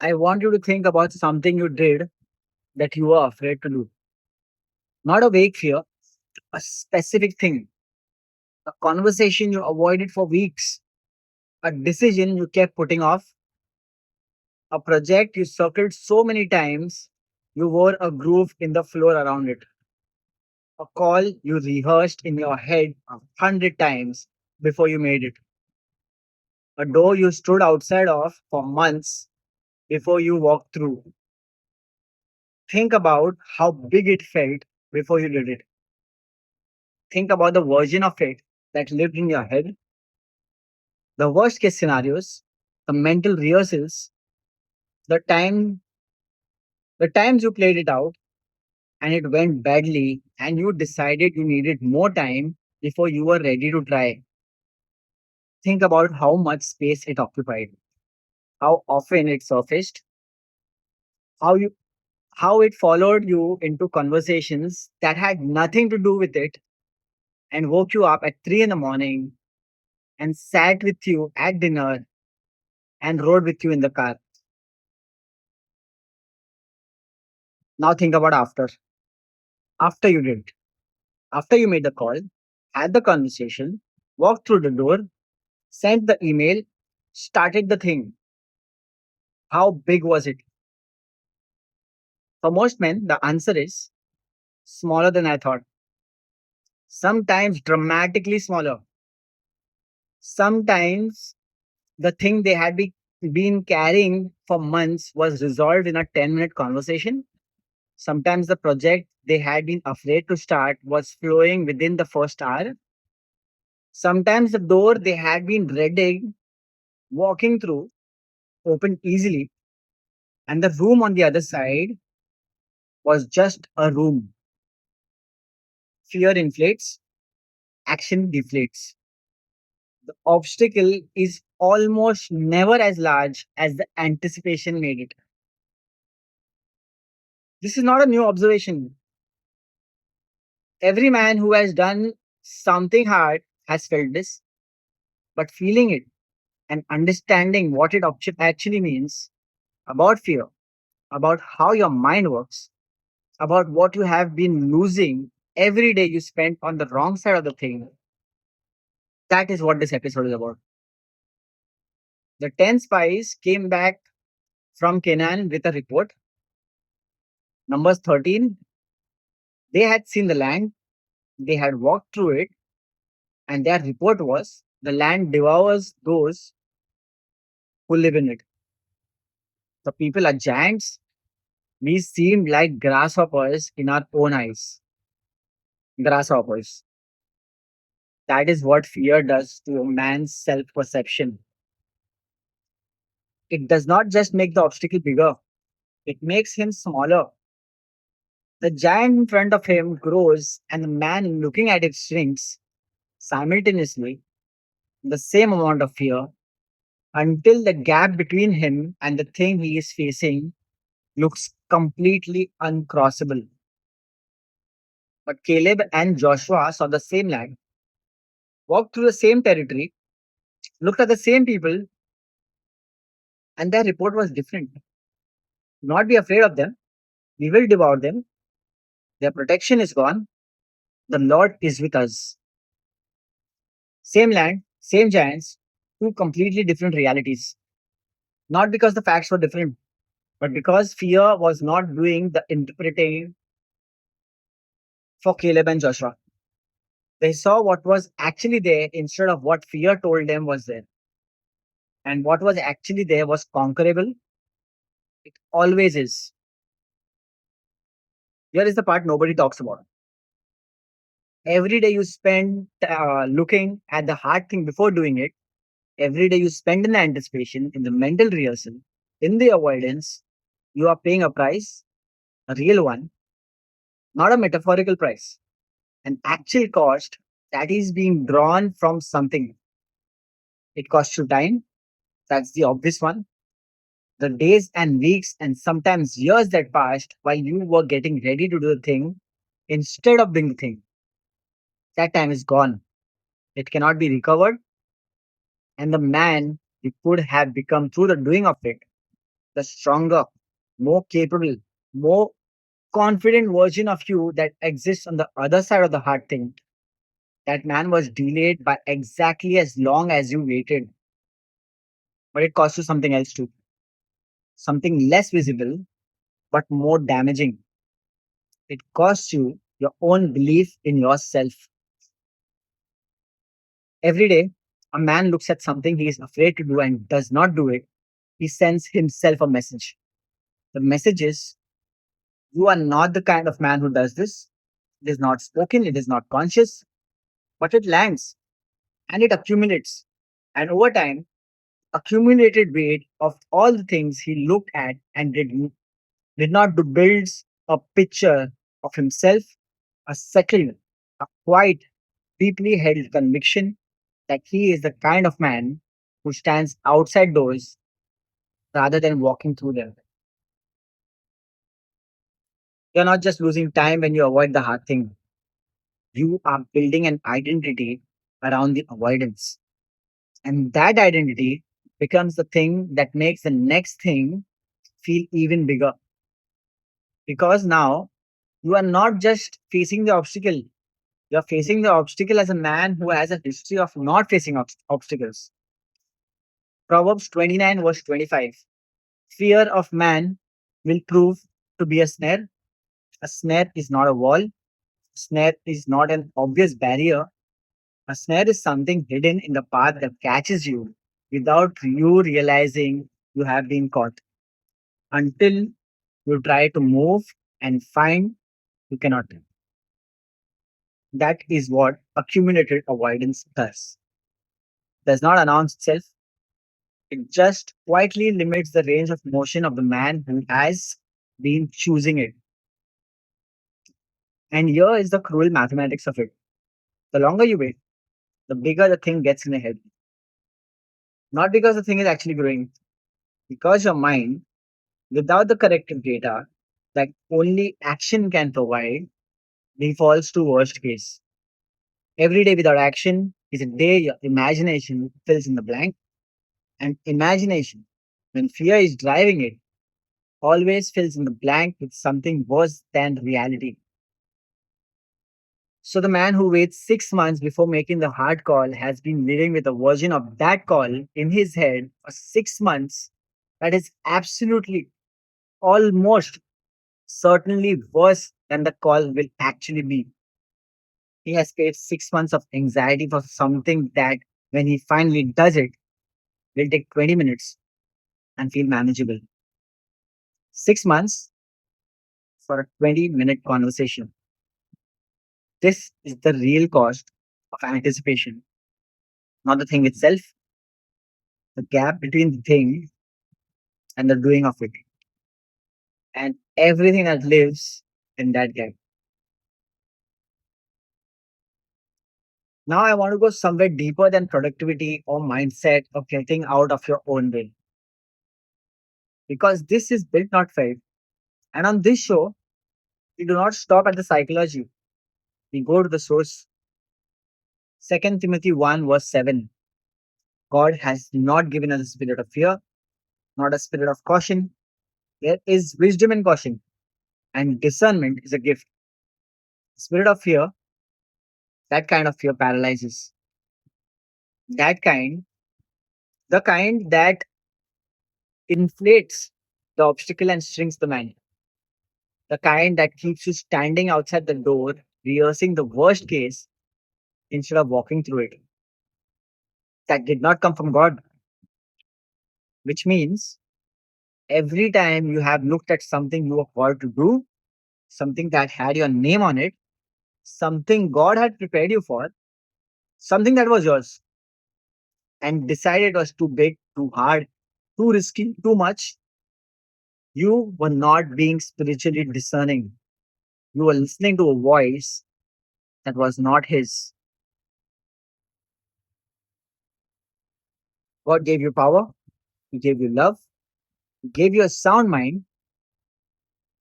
I want you to think about something you did that you were afraid to do. Not a vague fear, a specific thing, a conversation you avoided for weeks, a decision you kept putting off, a project you circled so many times you wore a groove in the floor around it, a call you rehearsed in your head 100 times before you made it, a door you stood outside of for months before you walked through. Think about how big it felt before you did it. Think about the version of it that lived in your head, the worst case scenarios, the mental rehearsals, the time the times you played it out and it went badly and you decided you needed more time before you were ready to try. Think about how much space it occupied, how often it surfaced, how you how it followed you into conversations that had nothing to do with it and woke you up at 3 in the morning and sat with you at dinner and rode with you in the car. Now think about after you did, after you made the call, had the conversation, walked through the door, sent the email, started the thing. How big was it? For most men, the answer is smaller than I thought. Sometimes dramatically smaller. Sometimes the thing they had been carrying for months was resolved in a 10-minute conversation. Sometimes the project they had been afraid to start was flowing within the first hour. Sometimes the door they had been dreading walking through opened easily, and the room on the other side was just a room. Fear inflates, action deflates. The obstacle is almost never as large as the anticipation made it. This is not a new observation. Every man who has done something hard has felt this, but feeling it and understanding what it actually means about fear, about how your mind works, about what you have been losing every day you spent on the wrong side of the thing. That is what this episode is about. The 10 spies came back from Canaan with a report. Numbers 13, they had seen the land, they had walked through it, and their report was the land devours those who live in it. The people are giants. We seemed like grasshoppers in our own eyes. Grasshoppers. That is what fear does to a man's self perception. It does not just make the obstacle bigger, it makes him smaller. The giant in front of him grows, and the man looking at it shrinks simultaneously, the same amount of fear, until the gap between him and the thing he is facing looks completely uncrossable. But Caleb and Joshua saw the same land, walked through the same territory, looked at the same people, and their report was different. Do not be afraid of them. We will devour them. Their protection is gone. The Lord is with us. Same land, same giants, two completely different realities. Not because the facts were different, but because fear was not doing the interpreting for Caleb and Joshua. They saw what was actually there instead of what fear told them was there. And what was actually there was conquerable. It always is. Here is the part nobody talks about. Every day you spend looking at the hard thing before doing it, every day you spend in the anticipation, in the mental rehearsal, in the avoidance, you are paying a price, a real one, not a metaphorical price, an actual cost that is being drawn from something. It costs you time, that's the obvious one. The days and weeks and sometimes years that passed while you were getting ready to do the thing instead of doing the thing. That time is gone. It cannot be recovered, and the man you could have become through the doing of it the stronger, more capable, more confident version of you that exists on the other side of the hard thing. That man was delayed by exactly as long as you waited, but it cost you something else too. Something less visible, but more damaging. It costs you your own belief in yourself. Every day, a man looks at something he is afraid to do and does not do it. He sends himself a message. The message is, you are not the kind of man who does this. It is not spoken, it is not conscious, but it lands and it accumulates. And over time, accumulated weight of all the things he looked at and did not do builds a picture of himself, a settled, a quiet, deeply held conviction that he is the kind of man who stands outside doors rather than walking through them. You're not just losing time when you avoid the hard thing. You are building an identity around the avoidance. And that identity becomes the thing that makes the next thing feel even bigger. Because now you are not just facing the obstacle, you're facing the obstacle as a man who has a history of not facing obstacles. Proverbs 29, verse 25. Fear of man will prove to be a snare. A snare is not a wall, a snare is not an obvious barrier. A snare is something hidden in the path that catches you without you realizing you have been caught. Until you try to move and find, you cannot. That is what accumulated avoidance does. Does not announce itself, it just quietly limits the range of motion of the man who has been choosing it. And here is the cruel mathematics of it. The longer you wait, the bigger the thing gets in your head. Not because the thing is actually growing, because your mind, without the corrective data that only action can provide, defaults to worst case. Every day without action is a day your imagination fills in the blank. And imagination, when fear is driving it, always fills in the blank with something worse than reality. So the man who waits 6 months before making the hard call has been living with a version of that call in his head for 6 months that is absolutely, almost certainly worse than the call will actually be. He has faced 6 months of anxiety for something that, when he finally does it, will take 20 minutes and feel manageable. 6 months for a 20-minute conversation. This is the real cost of anticipation, not the thing itself, the gap between the thing and the doing of it, and everything that lives in that gap. Now, I want to go somewhere deeper than productivity or mindset or getting out of your own way, because this is built, not felt. And on this show, we do not stop at the psychology, we go to the source. 2 Timothy 1, verse 7. God has not given us a spirit of fear, not a spirit of caution. There is wisdom in caution, and discernment is a gift. Spirit of fear, that kind of fear paralyzes. That kind, the kind that inflates the obstacle and shrinks the man. The kind that keeps you standing outside the door, rehearsing the worst case instead of walking through it. That did not come from God, which means every time you have looked at something you were called to do, something that had your name on it, something God had prepared you for, something that was yours, and decided it was too big, too hard, too risky, too much, you were not being spiritually discerning. You were listening to a voice that was not His. God gave you power, He gave you love, He gave you a sound mind.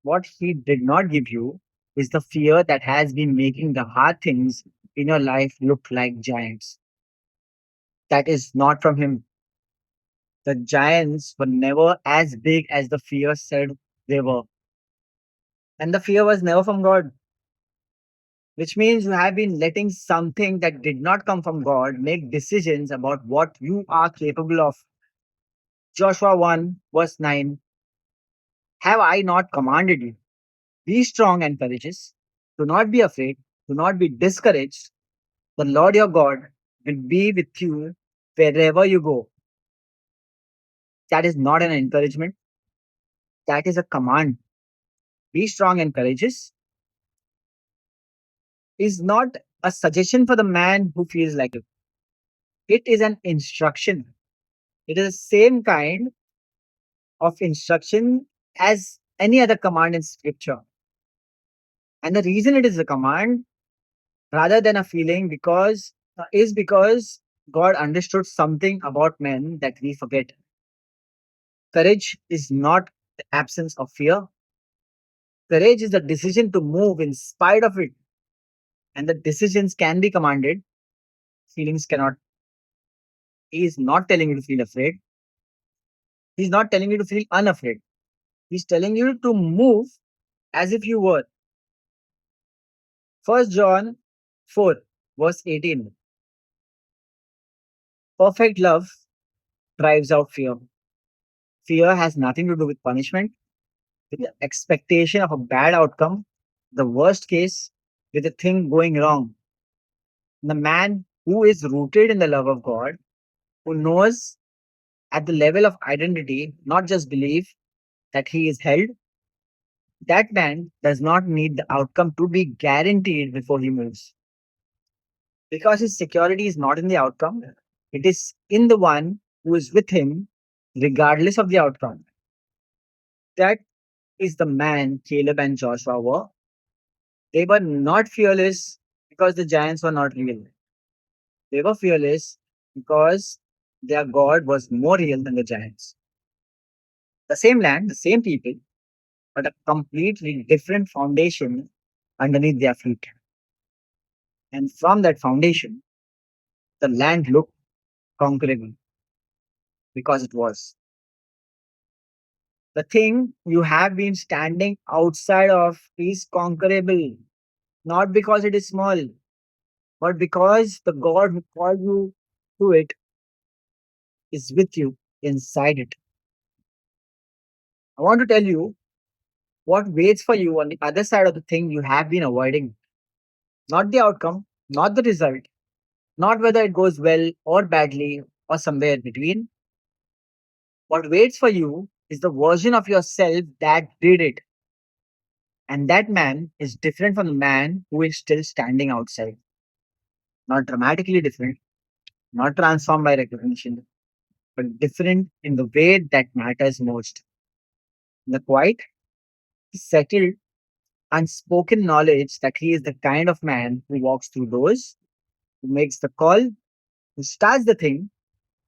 What He did not give you is the fear that has been making the hard things in your life look like giants. That is not from Him. The giants were never as big as the fear said they were. And the fear was never from God, which means you have been letting something that did not come from God make decisions about what you are capable of. Joshua 1, verse 9. Have I not commanded you? Be strong and courageous. Do not be afraid. Do not be discouraged. The Lord your God will be with you wherever you go. That is not an encouragement, that is a command. Be strong and courageous is not a suggestion for the man who feels like it. It is an instruction. It is the same kind of instruction as any other command in scripture. And the reason it is a command rather than a feeling because God understood something about men that we forget. Courage is not the absence of fear. Courage is the decision to move in spite of it. And the decisions can be commanded. Feelings cannot. He is not telling you to feel afraid. He's not telling you to feel unafraid. He's telling you to move as if you were. First John 4, verse 18. Perfect love drives out fear. Fear has nothing to do with punishment, with the expectation of a bad outcome, the worst case, with a thing going wrong. The man who is rooted in the love of God, who knows at the level of identity, not just belief, that he is held, that man does not need the outcome to be guaranteed before he moves. Because his security is not in the outcome, it is in the one who is with him, regardless of the outcome. That is the man Caleb and Joshua were. They were not fearless because the giants were not real. They were fearless because their God was more real than the giants. The same land, the same people, but a completely different foundation underneath their feet. And from that foundation, the land looked conquerable because it was. The thing you have been standing outside of is conquerable, not because it is small, but because the God who called you to it is with you inside it. I want to tell you what waits for you on the other side of the thing you have been avoiding. Not the outcome, not the result, not whether it goes well or badly or somewhere between. What waits for you is the version of yourself that did it. And that man is different from the man who is still standing outside. Not dramatically different, not transformed by recognition, but different in the way that matters most. The quiet, settled, unspoken knowledge that he is the kind of man who walks through doors, who makes the call, who starts the thing,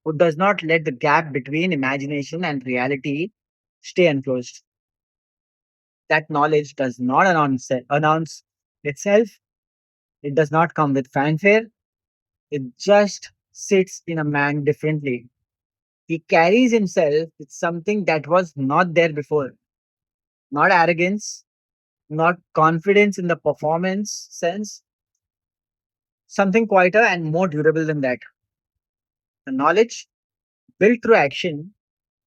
who does not let the gap between imagination and reality stay unclosed. That knowledge does not announce itself, it does not come with fanfare, it just sits in a man differently. He carries himself with something that was not there before. Not arrogance, not confidence in the performance sense, something quieter and more durable than that. The knowledge built through action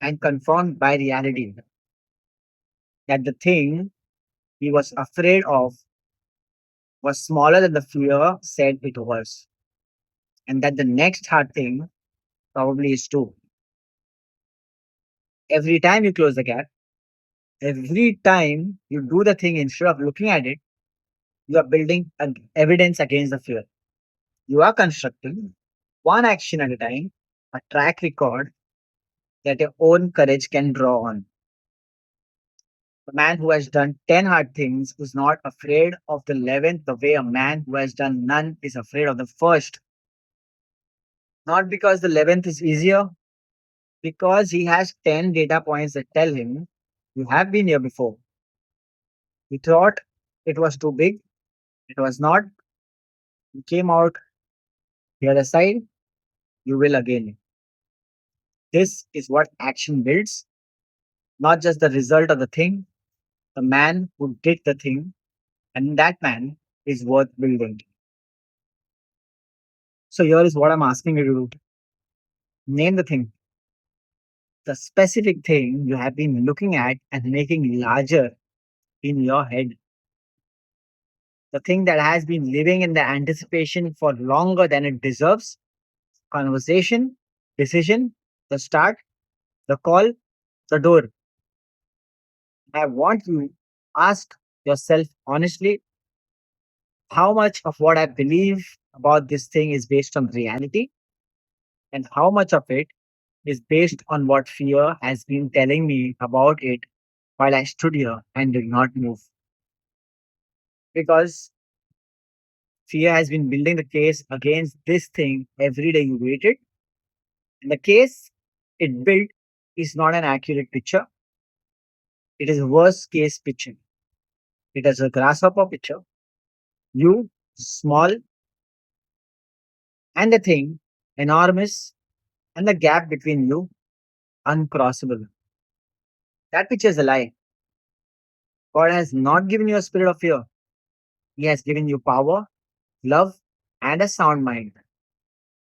and confirmed by reality that the thing he was afraid of was smaller than the fear said it was, and that the next hard thing probably is too. Every time you close the gap, every time you do the thing instead of looking at it, you are building evidence against the fear. You are constructing one action at a time, a track record that your own courage can draw on. The man who has done 10 hard things is not afraid of the 11th the way a man who has done none is afraid of the first. Not because the 11th is easier, because he has 10 data points that tell him you have been here before. He thought it was too big, it was not. You came out the other side, you will again. This is what action builds, not just the result of the thing, the man who did the thing, and that man is worth building. So here is what I'm asking you to do. Name the thing, the specific thing you have been looking at and making larger in your head, the thing that has been living in the anticipation for longer than it deserves. Conversation, decision, the start, the call, the door. I want you to ask yourself honestly, how much of what I believe about this thing is based on reality, and how much of it is based on what fear has been telling me about it while I stood here and did not move. Because fear has been building the case against this thing every day you waited. And the case it built is not an accurate picture, it is a worst case picture. It is a grasshopper picture. You, small, and the thing, enormous, and the gap between you, uncrossable. That picture is a lie. God has not given you a spirit of fear. He has given you power, love, and a sound mind.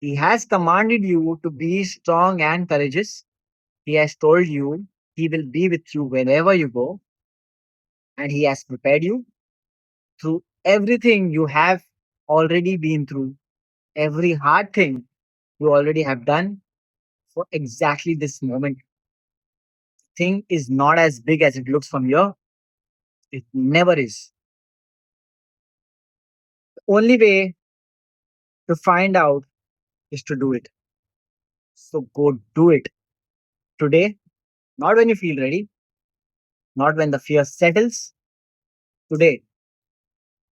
He has commanded you to be strong and courageous. He has told you He will be with you wherever you go, and He has prepared you through everything you have already been through, every hard thing you already have done for exactly this moment. Thing is not as big as it looks from here. It never is. The only way to find out is to do it. So go do it today, not when you feel ready, not when the fear settles, today,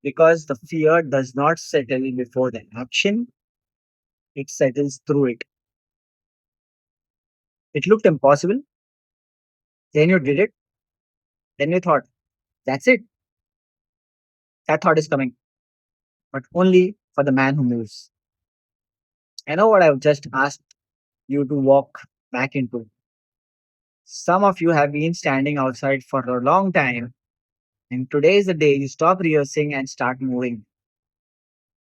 because the fear does not settle before the action, it settles through it. It looked impossible, then you did it, then you thought, that's it. That thought is coming, but only for the man who moves. I know what I've just asked you to walk back into. Some of you have been standing outside for a long time, and today is the day you stop rehearsing and start moving.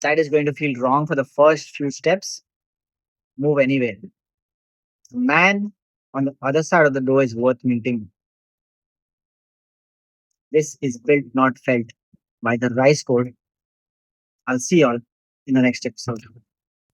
That is going to feel wrong for the first few steps. Move anyway. The man on the other side of the door is worth meeting. This is built, not felt by the rice code. I'll see y'all in the next episode.